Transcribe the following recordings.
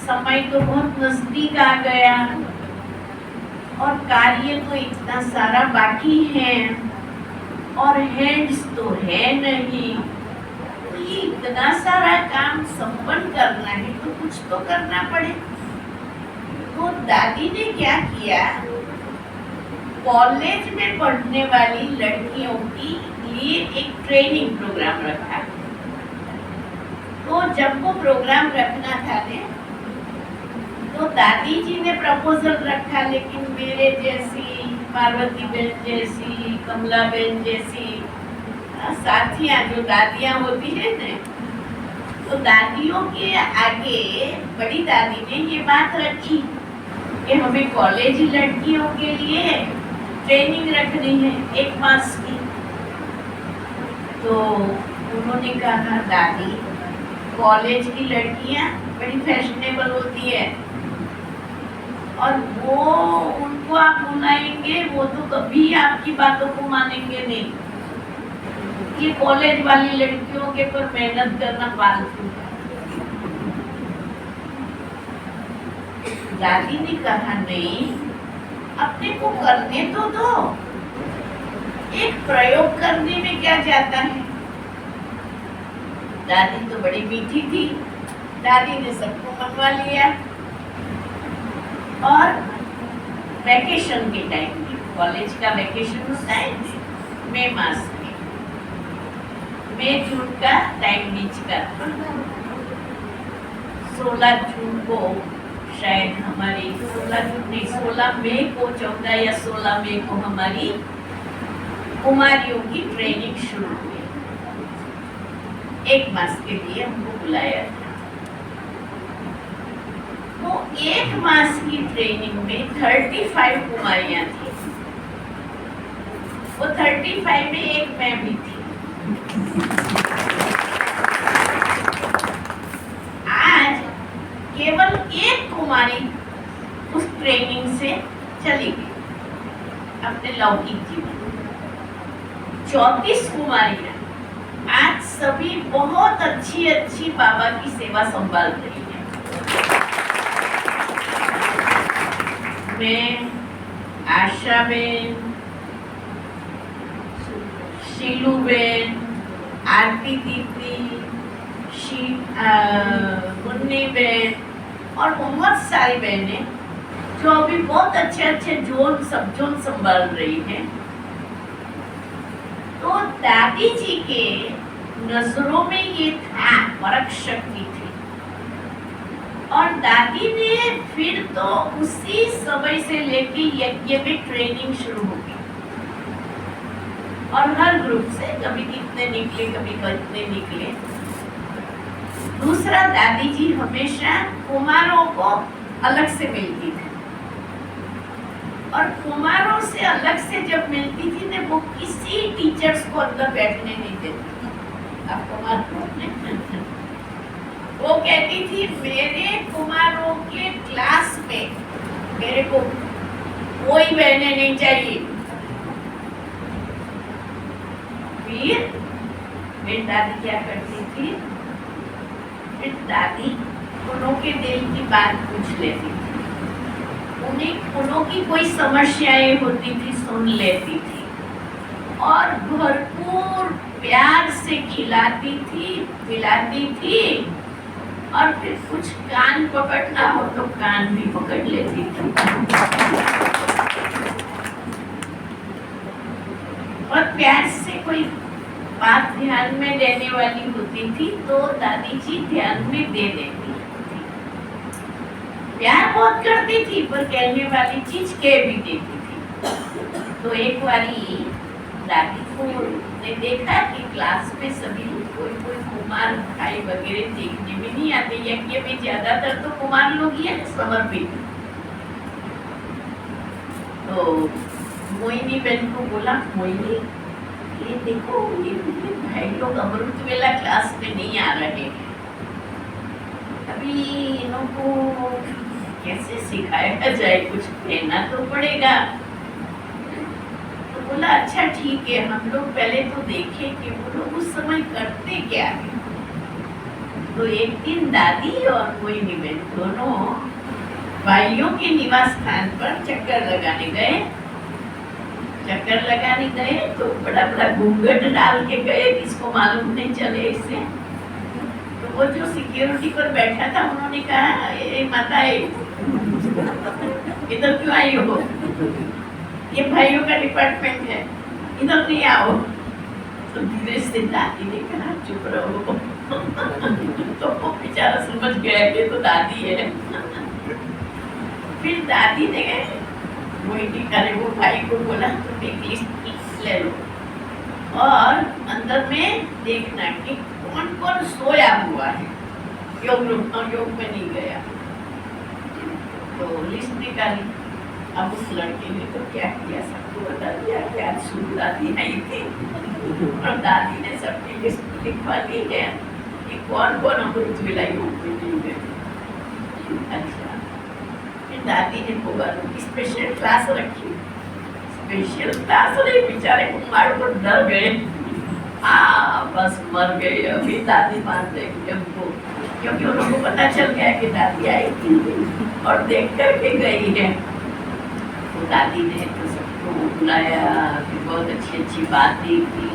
समय तो बहुत नजदीक आ गया और कार्य तो इतना सारा बाकी है और हैंड्स तो है नहीं, तो ये इतना सारा काम संपन्न करना है तो कुछ तो करना पड़े। तो दादी ने क्या किया, कॉलेज में पढ़ने वाली लड़कियों की लिए एक ट्रेनिंग प्रोग्राम रखा। तो जब वो प्रोग्राम रखना था ने, तो दादी जी ने प्रपोजल रखा, लेकिन मेरे जैसी, पार्वती बहन जैसी, कमला बहन जैसी साथियां जो दादियां होती है ना, तो दादियों के आगे बड़ी दादी ने ये बात रखी कि हमें कॉलेज लड़कियों के लिए ट्रेनिंग रखनी है 1 मास की। तो उन्होंने कहा दादी, कॉलेज की लड़कियां बड़ी फैशनेबल होती है और वो उनको आप बुलाएंगे वो तो कभी आपकी बातों को मानेंगे नहीं। ये कॉलेज वाली लड़कियों के पर मेहनत करना फालतू। दादी ने कहा नहीं, अपने को करने तो दो, एक प्रयोग करने में क्या जाता है। दादी तो बड़ी मीठी थी, दादी ने सबको मनवा लिया और वैकेशन के टाइम में, कॉलेज का वैकेशन होता है मई मास में, मई जून का टाइम बीच का 16 जून को शायद हमारी 16 जून नहीं 16 मई को 14 या 16 मई को हमारी कुमारियों की ट्रेनिंग शुरू हुई। 1 मास के लिए हमको बुलाया था। तो 1 मास की ट्रेनिंग में 35 कुमारियां थी। वो 35 में एक मैं भी थी। आज केवल 1 कुमारी उस ट्रेनिंग से चली गई अपने लौकिक जीवन। 34 कुमारियां आज सभी बहुत अच्छी अच्छी बाबा की सेवा संभाल रही है। मैं, आशा बेन, शीलू बेन, आरती दीदी, मुन्नी बेन और बहुत सारी बहनें जो अभी बहुत अच्छे अच्छे जोन सब जोन संभाल रही हैं। तो दादी जी के नजरों में ये था, परख शक्ति थी और दादी ने फिर तो उसी समय से लेके यज्ञ में ट्रेनिंग शुरू हो गई और हर ग्रुप से कभी कितने निकले कभी कितने निकले। दूसरा, दादी जी हमेशा कुमारों को अलग से मिलती थी और कुमारों से अलग से जब मिलती थी ना, वो किसी टीचर्स को अंदर बैठने नहीं देती। अब कुमार वो कहती थी मेरे कुमारों के क्लास में मेरे को कोई बहने नहीं चाहिए। फिर मेरी दादी क्या करती थी, फिर दादी उन्हों के दिल की बात पूछ लेती थी, उनकी कोई समस्याएं होती थी सुन लेती थी और भरपूर प्यार से खिलाती थी पिलाती थी और फिर कुछ कान पकड़ना हो तो कान भी पकड़ लेती थी। और प्यार से कोई बात ध्यान में देने वाली होती थी तो दादी जी ध्यान में दे देती थी। प्यार बहुत करती थी पर कहने वाली चीज कह भी देती थी। तो एक बारी दादी को ने देखा कि क्लास में सभी कोई कुमार भाई वगैरह देखने में नहीं आते, यज्ञ में ज्यादातर तो कुमार लोग ही है समर्पित। तो मोहिनी बहन को बोला, मोहिनी ये देखो ये भाई लोग अमृत वेला क्लास में नहीं आ रहे हैं, अभी इनको कैसे सिखाया जाए, कुछ कहना तो पड़ेगा। तो बोला अच्छा ठीक है, हम लोग पहले तो देखें कि वो लोग उस समय करते क्या है। तो एक दिन दादी और मोहिनी बहन दोनों भाइयों के निवास स्थान पर चक्कर लगाने गए तो बड़ा बड़ा घूंघट डाल के गए, किसको मालूम नहीं चले इससे। तो वो जो सिक्योरिटी पर बैठा था उन्होंने कहा, ए माता इधर क्यों आई हो, ये भाइयों का डिपार्टमेंट है, इधर नहीं आओ। तो धीरे से दादी ने कहा चुप रहो। तो वो बेचारा समझ गया कि तो दादी है। फिर दादी ने मोहिनी करे वो भाई को बोला तुम एक लिस्ट ले लो और अंदर में देखना कि कौन कौन सोया हुआ है, योग में नहीं गया। तो लिस्ट निकाली। अब उस लड़के ने तो क्या किया, सबको बता दिया कि आज शुरू दादी आई थी और दादी ने सबकी लिस्ट लिखवा दी है कि कौन कौन अमृत वेला योग में नहीं गए। अच्छा, फिर दादी ने बोला स्पेशल क्लास रखी। स्पेशल क्लास रही, बेचारे कुमार को डर गए, बस मर गए। अभी दादी मान देगी हमको, क्योंकि उनको पता चल गया कि दादी आई थी और देख करके गई है। तो दादी ने तो सबको बुलाया, फिर बहुत अच्छी अच्छी बातें की,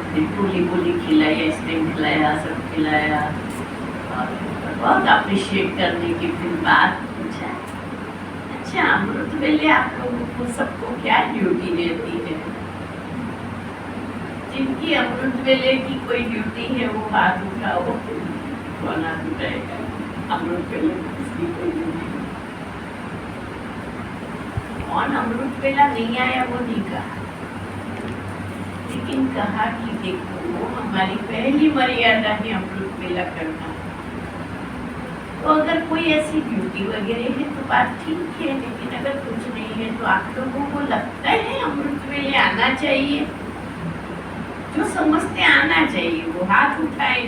फिर पूली खिलाई, आइसक्रीम खिलाया, सब खिलाया और बहुत अप्रिशिएट करने की फिर बात पूछा। अच्छा अमृत वेले आप लोगों को सबको क्या ड्यूटी देती है? जिनकी अमृत वेले की कोई ड्यूटी है वो हाथ उठाओ। कौन हाथ उठाएगा? अमृत वेले किसकी कोई ड्यूटी? कौन अमृत वेला नहीं आया वो नहीं कहा, लेकिन कहा कि देखो हमारी पहली मर्यादा है अमृत वेला करना। तो अगर कोई ऐसी ड्यूटी वगैरह है तो बात ठीक है, लेकिन अगर कुछ नहीं है तो आप लोगों को लगता है अमृत वेले आना चाहिए, जो समझते आना चाहिए वो हाथ उठाए।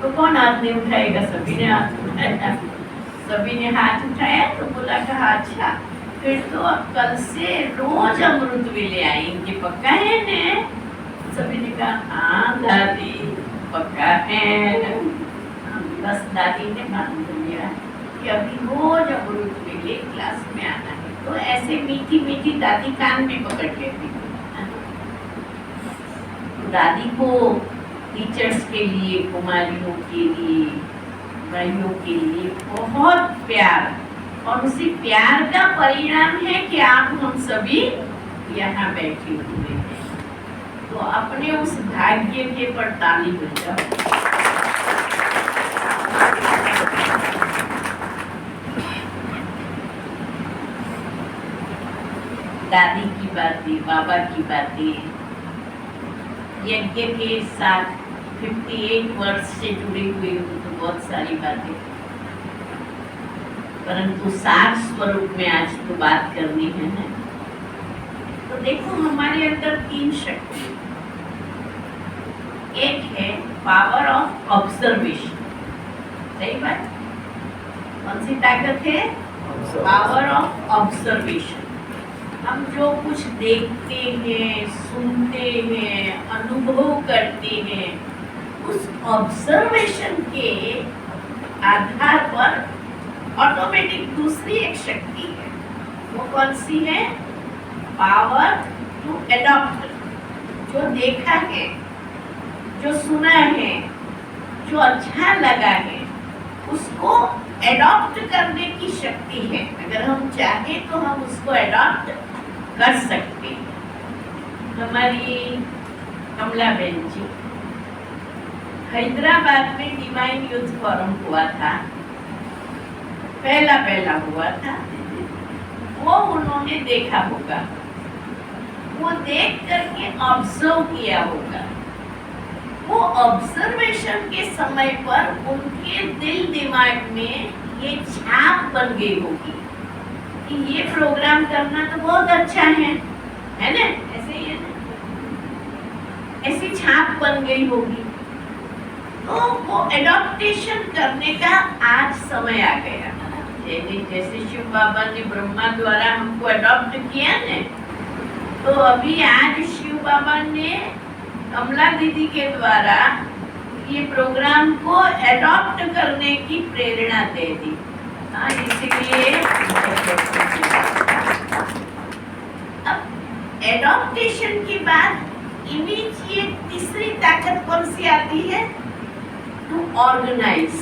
तो कौन हाथ नहीं उठाएगा? सभी ने हाथ उठाया। सभी ने हाथ उठाया तो बोला कहा अच्छा फिर तो अब कल से रोज अमृत वेले आएंगे, पक्का है ने? सभी ने कहा हाँ दादी पक्का है। बस दादी ने मान लिया कि अभी रोज अमृत वेले क्लास में आना है। तो ऐसे मीठी मीठी दादी कान में पकड़ लेती थी। दादी को टीचर्स के लिए, कुमारियों के लिए, भाइयों के लिए बहुत प्यार, और उसी प्यार का परिणाम है कि आप हम सभी यहाँ बैठे हुए हैं। तो अपने उस भाग्य के पर ताली बजाओ। दादी की बातें, बाबा की बातें, यज्ञ के साथ 58 वर्ष से जुड़े हुए हो तो बहुत सारी बातें, परंतु सार स्वरूप में आज तो बात करनी है ना। तो देखो हमारे अंदर 3 शक्ति, एक है पावर ऑफ ऑब्जर्वेशन। सही बात? कौन सी ताकत है? Power of observation. हम जो कुछ देखते हैं, सुनते हैं, अनुभव करते हैं, उस ऑब्जर्वेशन के आधार पर ऑटोमेटिक दूसरी एक शक्ति है। वो कौन सी है? Power to adopt. जो देखा है, जो सुना है, जो अच्छा लगा है, उसको एडॉप्ट करने की शक्ति है। अगर हम चाहें तो हम उसको एडॉप्ट कर सकते हैं। हमारी कमला बहन जी हैदराबाद में डिवाइन यूथ फोरम हुआ था, पहला हुआ था। वो उन्होंने देखा होगा, वो देख करके ऑब्जर्व किया होगा। वो ऑब्जर्वेशन के समय पर उनके दिल दिमाग में ये छाप बन गई होगी कि ये प्रोग्राम करना तो बहुत अच्छा है ना? ऐसे ही है ना? ऐसी छाप बन गई होगी। तो वो एडॉप्टेशन करने का आज समय आ गया। जैसे शिव बाबा ने ब्रह्मा द्वारा हमको अडॉप्ट किया ने, तो अभी आज शिव बाबा ने कमला दीदी के द्वारा ये प्रोग्राम को एडॉप्ट करने की प्रेरणा दे दी। हाँ, इसलिए अब एडॉप्टेशन के बाद इमीडिएट तीसरी ताकत कौन सी आती है? To organise.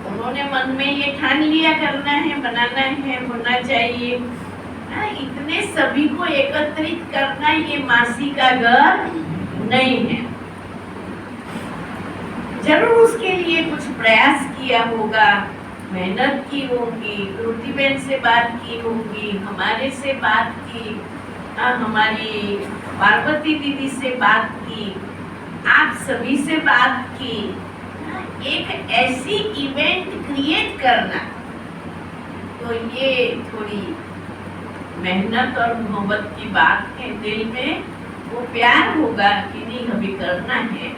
उन्होंने मन में ये ठान लिया, करना है, बनाना है, होना चाहिए। इतने सभी को एकत्रित करना ये मासी का घर नहीं है। जरूर उसके लिए कुछ प्रयास किया होगा, मेहनत की होगी, रोटीबेन से बात की होगी, हमारे से बात की, हमारी पार्वती दीदी से बात की, आप सभी से बात की। एक ऐसी इवेंट क्रिएट करना, तो ये थोड़ी मेहनत और मोहब्बत की बात है। दिल में वो प्यार होगा कि नहीं हमें करना है,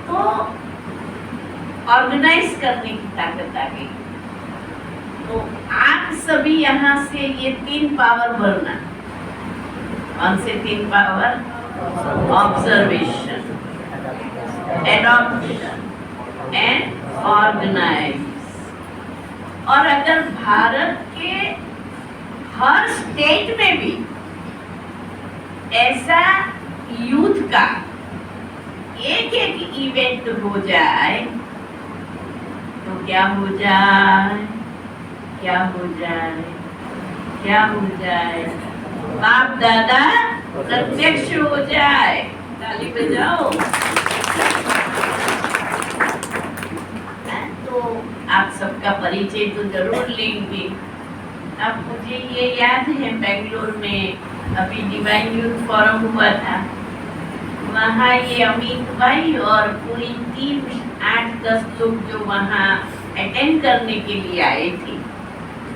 तो ऑर्गेनाइज करने की ताकत आ गई। तो आप सभी यहाँ से ये 3 पावर भरना। कौन से 3 power? Observation, adoption and organise. और अगर भारत के हर स्टेट में भी ऐसा यूथ का एक इवेंट हो जाए, तो क्या हो जाए? क्या हो जाए? क्या हो जाए? बाप दादा प्रत्यक्ष हो जाए। ताली बजाओ। तो आप सबका परिचय तो जरूर लेंगे। अब मुझे ये याद है, बेंगलोर में अभी डिवाइन यूथ फोरम हुआ था। वहाँ ये अमित भाई और पूरी टीम 8-10 लोग जो वहाँ अटेंड करने के लिए आए थे,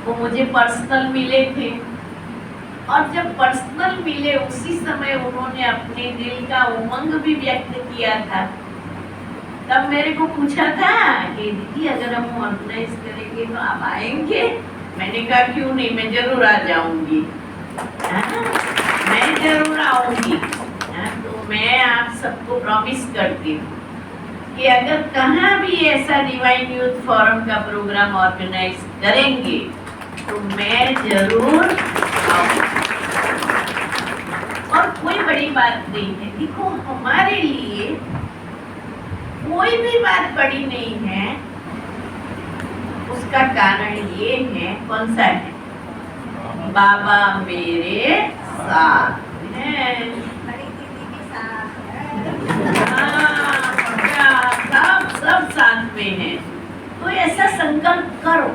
वो मुझे पर्सनल मिले थे। और जब पर्सनल मिले उसी समय उन्होंने अपने दिल का उमंग भी व्यक्त किया था। तब मेरे को पूछा था कि दीदी अगर हम ऑर्गेनाइज करेंगे तो आप आएंगे? मैंने कहा क्यों नहीं, मैं जरूर आ जाऊंगी। मैं जरूर आऊंगी। तो मैं आप सबको प्रॉमिस करती हूँ कि अगर कहाँ भी ऐसा डिवाइन यूथ फोरम का प्रोग्राम ऑर्गेनाइज करेंगे तो मैं जरूर आऊंगी। और कोई बड़ी बात नहीं है। देखो, हमारे लिए कोई भी बात बड़ी नहीं है। उसका कारण ये है, कौन सा है? बाबा मेरे साथ हैं। सब साथ में हैं। तो ऐसा संकल्प करो।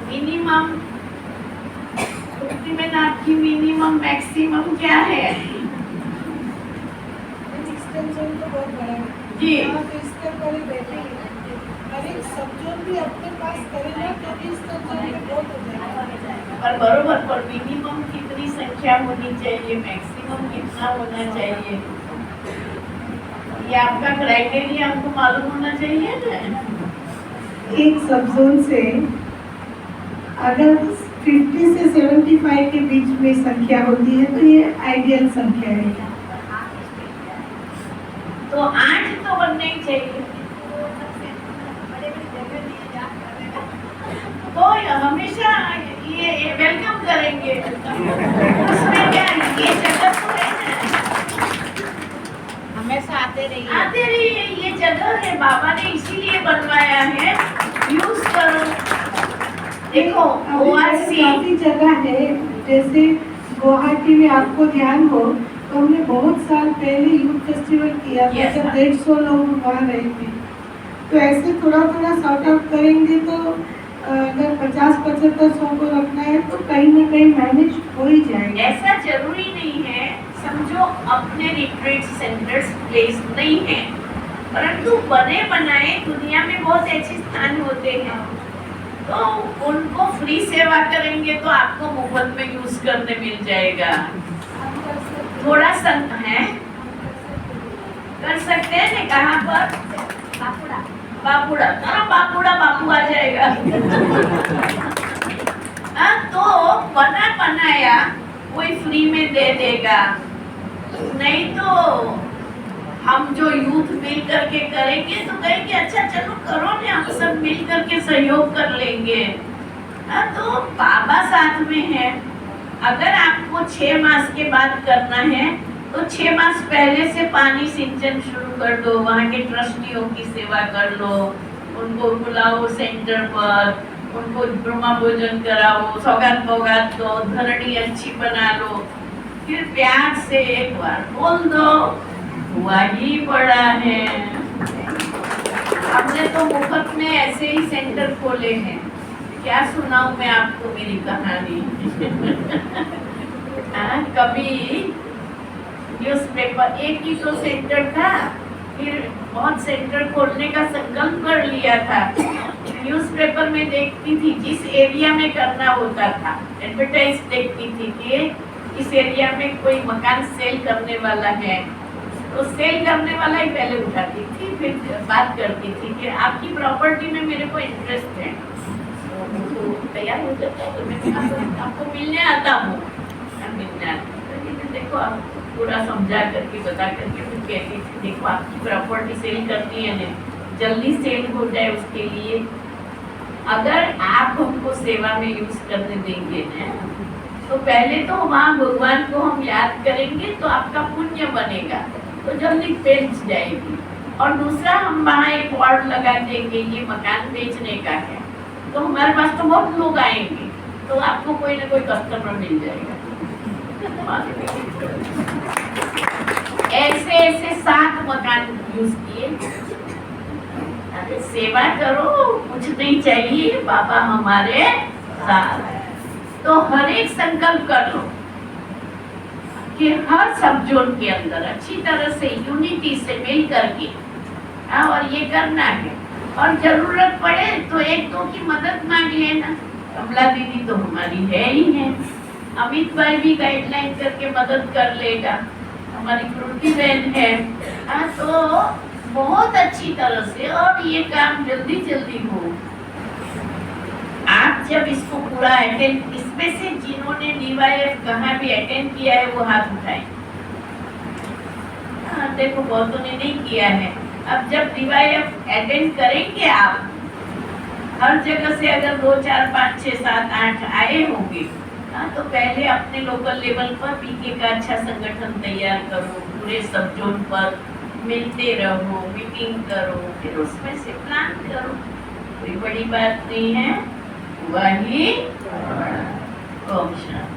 मिनिमम में आपकी मिनिमम मैक्सिमम क्या है? तो बहुत बड़ा है जी। तो इसके ऊपर ही बैठे अरे सब जो भी अपने पास करेगा तो भी इसका बहुत हो जाएगा। पर बरोबर, पर मिनिमम कितनी संख्या होनी चाहिए, मैक्सिमम कितना होना चाहिए, ये आपका क्राइटेरिया हमको मालूम होना चाहिए ना। एक सब जोन से अगर 50 से 75 के बीच में संख्या होती है तो ये आइडियल संख्या है। तो 8 तो बनने ही चाहिए। तो हमेशा ये वेलकम करेंगे। उसमें क्या, ये जगह तो है ना, हमेशा आते रहिए। ये जगह है, बाबा ने इसीलिए बनवाया है, यूज करो। देखो, काफी जगह है, जैसे गुवाहाटी में आपको ध्यान हो तो हमने बहुत साल पहले यूथ फेस्टिवल किया था, जब 150 लोग वहाँ रहे थे। तो ऐसे थोड़ा थोड़ा सॉर्ट आउट करेंगे तो अगर 50-75-100 को रखना है तो कहीं ना कहीं मैनेज हो ही जाएगा। ऐसा जरूरी नहीं है। समझो अपने रिट्रीट सेंटर्स प्लेस नहीं है, परंतु बने बनाए दुनिया में बहुत ऐसे स्थान होते हैं, तो उनको फ्री सेवा करेंगे तो आपको मुफ्त में यूज करने मिल जाएगा। थोड़ा संत है, कर सकते हैं ना। कहाँ पर? बापुड़ा। हाँ, बापुड़ा बापू आ जाएगा। तो बना बनाया कोई फ्री में दे देगा, नहीं तो हम जो यूथ मिल करके करेंगे तो कहेंगे अच्छा चलो करो ना, हम सब मिल करके सहयोग कर लेंगे। हाँ, तो बाबा साथ में है। अगर आपको 6 मास के बाद करना है तो 6 मास पहले से पानी सिंचन शुरू कर दो, वहाँ के ट्रस्टियों की सेवा कर लो, उनको बुलाओ सेंटर पर, उनको ब्रह्मा भोजन कराओ, सौगात बौगात दो, धरणी अच्छी बना लो, फिर प्यार से एक बार बोल दो हुआ ही बड़ा है। हमने तो मुफ्त में ऐसे ही सेंटर खोले हैं, क्या सुनाऊं मैं आपको मेरी कहानी। कभी न्यूज़पेपर, एक ही तो सेंटर था, फिर बहुत सेंटर खोलने का संकल्प कर लिया था। न्यूज़पेपर में देखती थी जिस एरिया में करना होता था, एडवर्टाइज देखती थी कि इस एरिया में कोई मकान सेल करने वाला है, तो सेल करने वाला ही पहले उठाती थी, फिर बात करती थी कि आपकी प्रॉपर्टी में मेरे को इंटरेस्ट है, तो तैयार हो जाता है तो मैं आपको मिलने आता हूँ, मिलने आता। देखो आप पूरा समझा करके बता करके फिर कहती थी देखो आपकी प्रॉपर्टी सेल करनी है ना, जल्दी सेल हो जाए उसके लिए अगर आप हमको सेवा में यूज करने देंगे ना, तो पहले तो वहाँ भगवान को हम याद करेंगे तो आपका पुण्य बनेगा, तो जल्दी बेच जाएगी। और दूसरा हम वहाँ एक बोर्ड लगा देंगे ये मकान बेचने का है, तो हमारे पास तो बहुत लोग आएंगे, तो आपको कोई ना कोई कस्टमर मिल जाएगा। ऐसे ऐसे 7 मकान यूज किए। अरे सेवा करो, कुछ नहीं चाहिए, बाबा हमारे साथ है। तो हर एक संकल्प कर लो कि हर सब जोन के अंदर अच्छी तरह से यूनिटी से मिल करके और ये करना है। और जरूरत पड़े तो एक दो की मदद मांग लेना। कमला दीदी तो हमारी है ही है, अमित भाई भी गाइडलाइन करके मदद कर लेगा, हमारी कृति बहन है। तो बहुत अच्छी तरह से और ये काम जल्दी जल्दी हो। आप जब इसको पूरा अटेंड, इसमें से जिन्होंने DYF कहाँ भी अटेंड किया है वो हाथ उठाएं। देखो बहुतों ने नहीं किया है। अब जब DYF अटेंड करेंगे आप, हर जगह से अगर 2, 4, 5, 6, 7, 8 आए होंगे, तो पहले अपने लोकल लेवल पर पीके का अच्छा संगठन तैयार करो, पूरे सब जोन पर मिलते रहो, मीटिंग करो, फिर उसमें से प्लान करो, कोई बड़ी बात नहीं है। वही ओम शांति।